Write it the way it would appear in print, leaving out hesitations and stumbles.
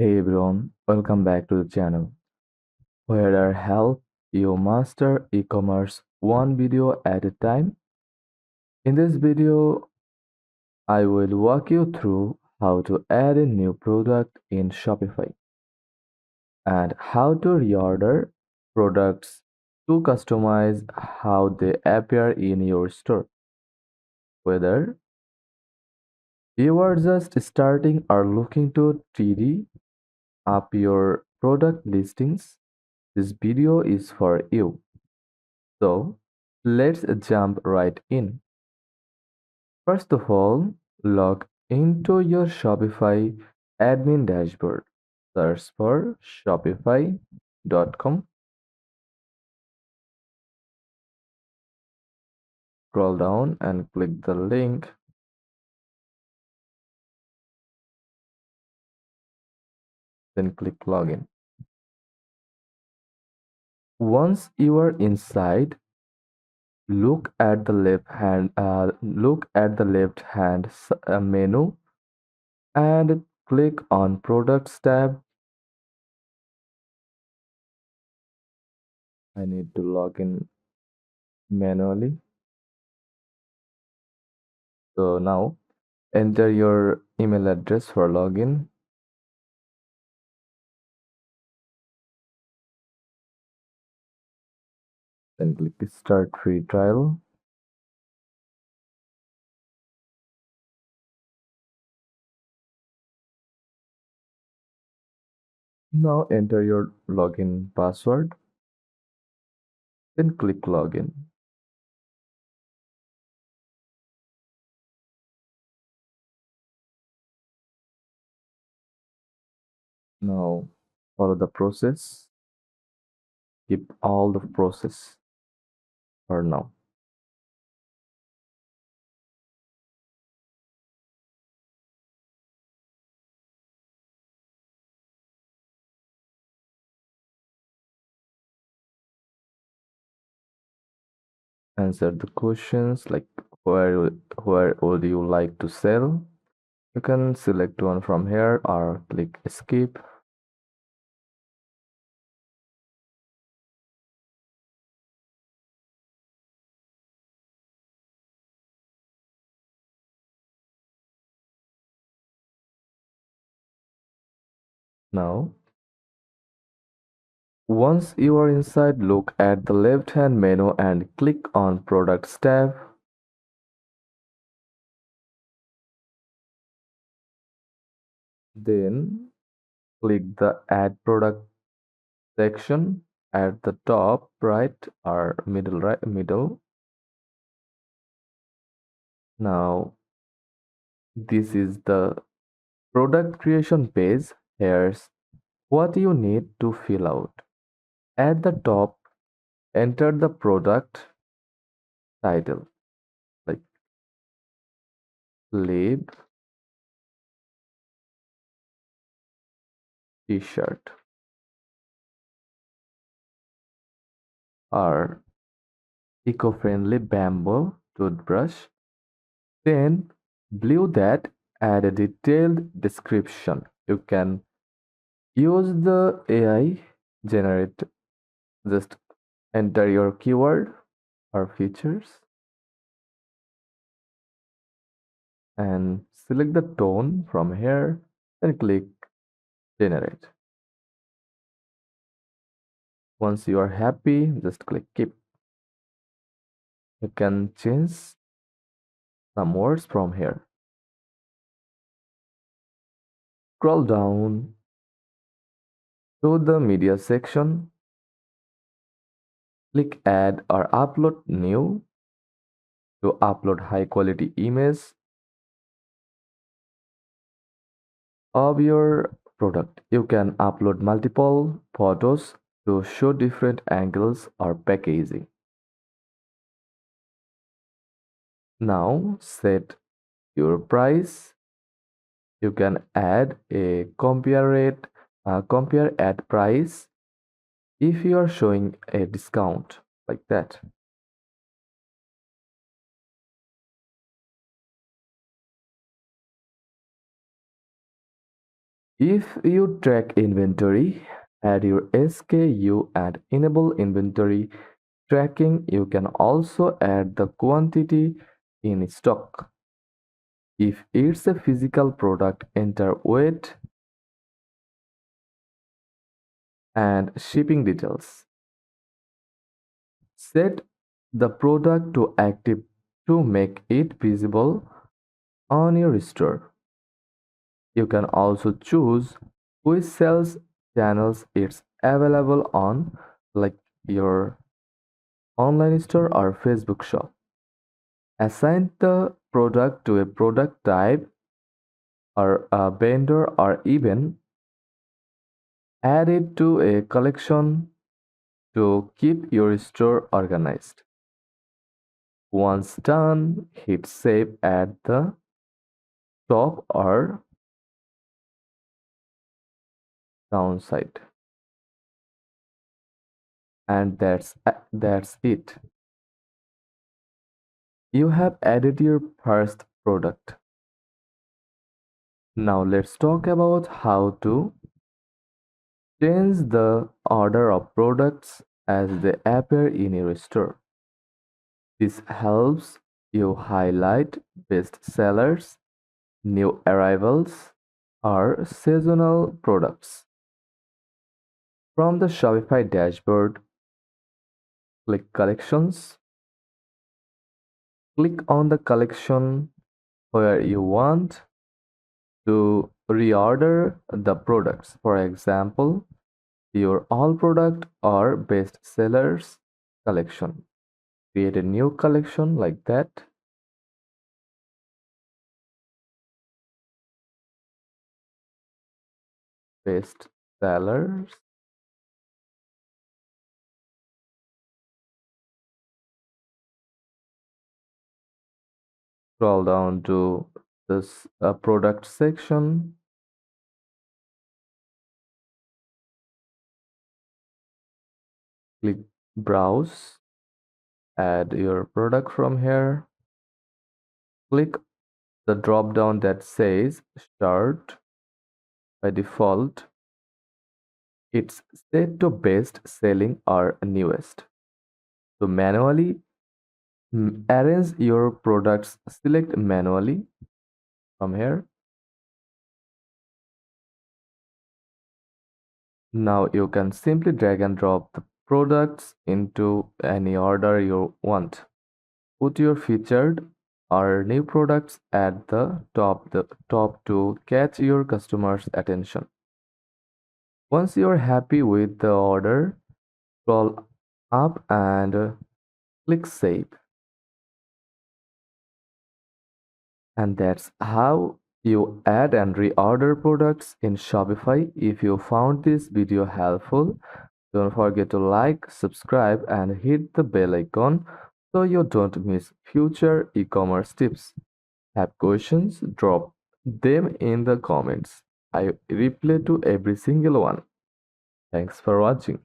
Hey everyone, welcome back to the channel where I help you master e-commerce one video at a time. In this video, I will walk you through how to add a new product in Shopify and how to reorder products to customize how they appear in your store. Whether you are just starting or looking to tidy up your product listings, this video is for you. So let's jump right in. First of all, log into your Shopify admin dashboard. Search for shopify.com. Scroll down and click the link, then click login. Once you are inside, look at the left hand menu and click on products tab. I need to log in manually. So now enter your email address for login, then click Start Free Trial. Now enter your login password, then click Login. Now follow the process, keep all the process for now. Answer the questions like where would you like to sell? You can select one from here or click Skip. Now once you are inside, look at the left hand menu and click on Products tab. Then click the Add Product section at the top right or middle. Now this is the product creation page. Here's what you need to fill out. At the top, enter the product title like lab t-shirt or eco-friendly bamboo toothbrush. Then below that, add a detailed description. You can use the AI generate. Just enter your keyword or features and select the tone from here and click generate. Once you are happy, just click keep. You can change some words from here. Scroll down to the media section, click add or upload new to upload high quality image of your product. You can upload multiple photos to show different angles or packaging. Now set your price. You can add a compare at price if you are showing a discount like that. If you track inventory, add your SKU and enable inventory tracking. You can also add the quantity in stock. If it's a physical product, enter weight and shipping details. Set the product to active to make it visible on your store. You can also choose which sales channels it's available on, like your online store or Facebook shop. Assign the product to a product type or a vendor, or even add it to a collection to keep your store organized. Once done, hit save at the top or downside. And that's it. You have added your first product. Now let's talk about how to change the order of products as they appear in your store. This helps you highlight best sellers, new arrivals, or seasonal products. From the Shopify dashboard, click Collections. Click on the collection where you want to reorder the products. For example, your all product or best sellers collection. Create a new collection like that. Best sellers. Scroll down to this product section. Click browse. Add your product from here. Click the drop down that says start. By default, it's set to best selling or newest. So manually arrange your products. Select manually from here. Now you can simply drag and drop the products into any order you want. Put your featured or new products at the top to catch your customers' attention. Once you're happy with the order, scroll up and click save. And that's how you add and reorder products in Shopify. If you found this video helpful, don't forget to like, subscribe, and hit the bell icon so you don't miss future e-commerce tips. Have questions? Drop them in the comments. I reply to every single one. Thanks for watching.